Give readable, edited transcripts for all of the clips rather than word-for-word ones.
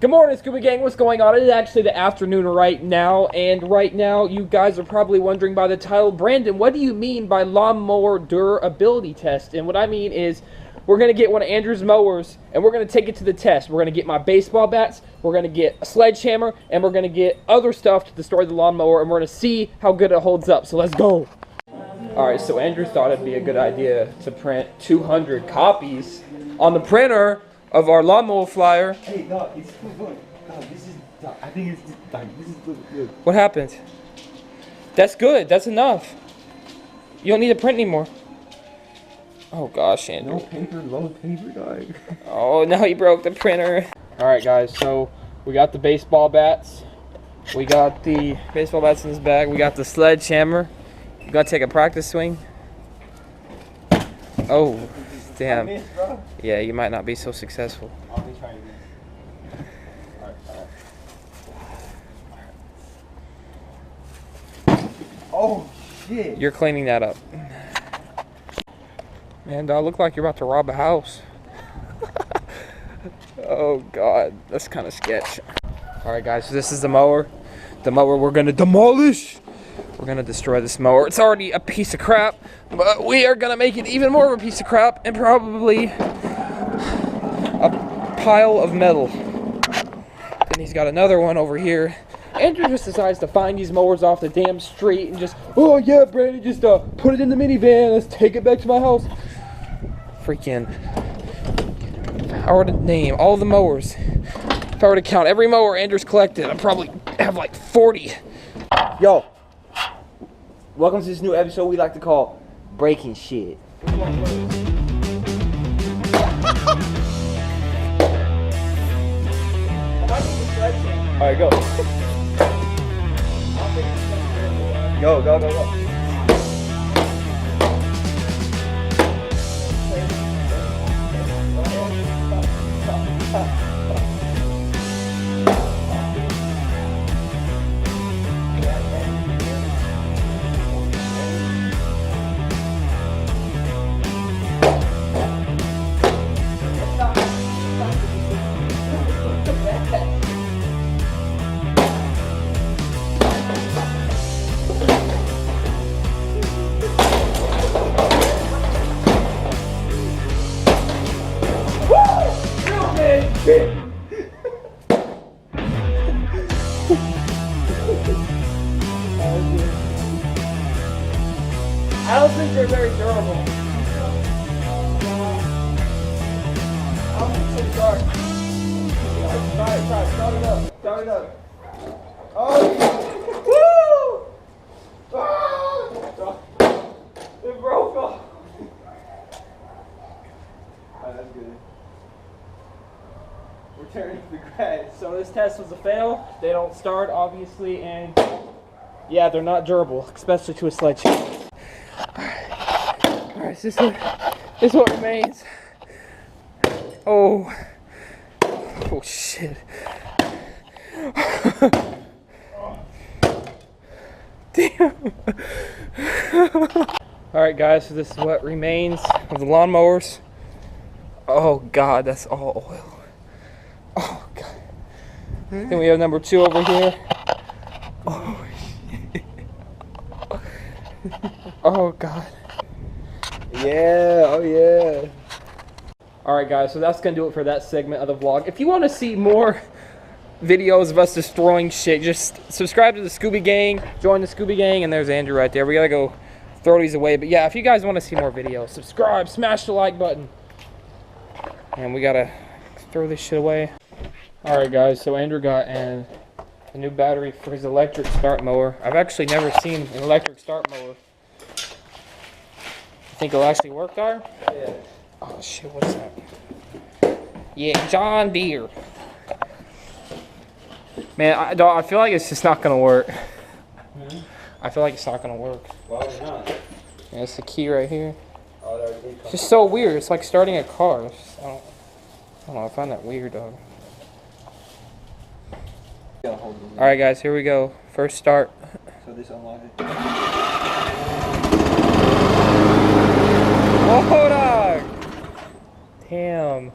Good morning, Scuba Gang. What's going on? It is actually the afternoon right now, and right now you guys are probably wondering by the title, Brandon, what do you mean by lawnmower durability test? And what I mean is we're going to get one of Andrew's mowers, and we're going to take it to the test. We're going to get my baseball bats, we're going to get a sledgehammer, and we're going to get other stuff to destroy the lawnmower, and we're going to see how good it holds up. So let's go. Alright, so Andrew thought it'd be a good idea to print 200 copies on the printer of our lawnmower flyer. Hey, no, it's good. No, this is. I think it's like this is good. What happened? That's good. That's enough. You don't need to print anymore. Oh gosh, Andrew. No paper, low paper, dog. Oh, now he broke the printer. All right, guys. So we got the baseball bats. We got the baseball bats in this bag. We got the sledgehammer. You gotta take a practice swing. Oh, damn. Yeah, you might not be so successful. I'll be trying again. Alright. Oh, shit. You're cleaning that up. Man, dog, look like you're about to rob a house. Oh, God. That's kind of sketch. All right, guys, so this is the mower. The mower we're going to demolish. We're going to destroy this mower. It's already a piece of crap, but we are going to make it even more of a piece of crap and probably a pile of metal. Then he's got another one over here. Andrew just decides to find these mowers off the damn street and just, oh yeah, Brandon, just put it in the minivan. Let's take it back to my house. Freaking, if I were to name all the mowers, if I were to count every mower Andrew's collected, I'd probably have like 40. Yo, welcome to this new episode we like to call Breaking Shit. Alright, go. Go. I don't think they're very durable. I don't think so. Start it up. Oh! Woo! Ah! It broke off. Alright, that's good. We're turning to the grass. So this test was a fail. They don't start, obviously, and yeah, they're not durable, especially to a sledgehammer. Alright, this is what remains. Oh shit. Damn. Alright guys, so this is what remains of the lawnmowers. Oh god, that's all oil. Oh god. Then we have number 2 over here. Oh shit. Oh god. Yeah, oh yeah. Alright guys, so that's going to do it for that segment of the vlog. If you want to see more videos of us destroying shit, just subscribe to the Scooby Gang, join the Scooby Gang, and there's Andrew right there. We got to go throw these away. But yeah, if you guys want to see more videos, subscribe, smash the like button. And we got to throw this shit away. Alright guys, so Andrew got a new battery for his electric start mower. I've actually never seen an electric start mower. Think it'll actually work there? Yeah. Oh shit, what's that? Yeah, John Deere. Man, I feel like it's just not gonna work. I feel like it's not gonna work. Why would not? Yeah, it's the key right here. Oh, there it is. It's just so weird. It's like starting a car. I don't know. I find that weird, dog. Alright guys, here we go. First start. So this unlocks it. Oh, dog! Damn.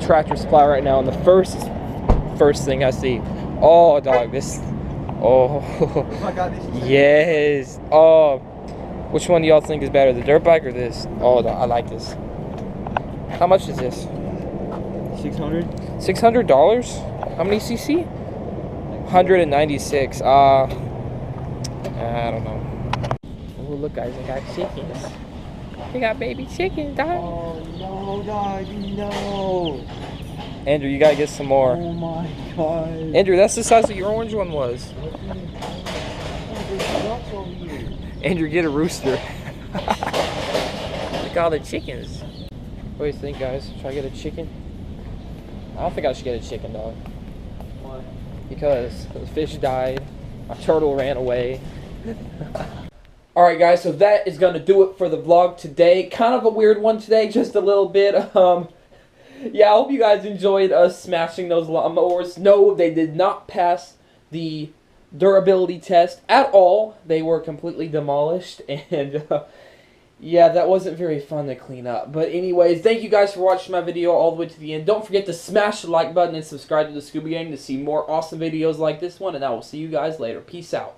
Tractor Supply right now, and the first thing I see, oh dog, this, oh, Oh my God, this is yes, oh, which one do y'all think is better, the dirt bike or this? Oh, I like this. How much is this? $600. $600? How many cc? 196. I don't know. Oh, look, guys, I got chickens. They got baby chickens, dog. Oh no, dog, no. Andrew, you gotta get some more. Oh my God. Andrew, that's the size that your orange one was. Andrew, get a rooster. Look at all the chickens. What do you think, guys? Should I get a chicken? I don't think I should get a chicken, dog. Why? Because the fish died, my turtle ran away. Alright guys, so that is going to do it for the vlog today. Kind of a weird one today, just a little bit. Yeah, I hope you guys enjoyed us smashing those lawnmowers. No, they did not pass the durability test at all. They were completely demolished, and yeah, that wasn't very fun to clean up. But anyways, thank you guys for watching my video all the way to the end. Don't forget to smash the like button and subscribe to the Scooby Gang to see more awesome videos like this one, and I will see you guys later. Peace out.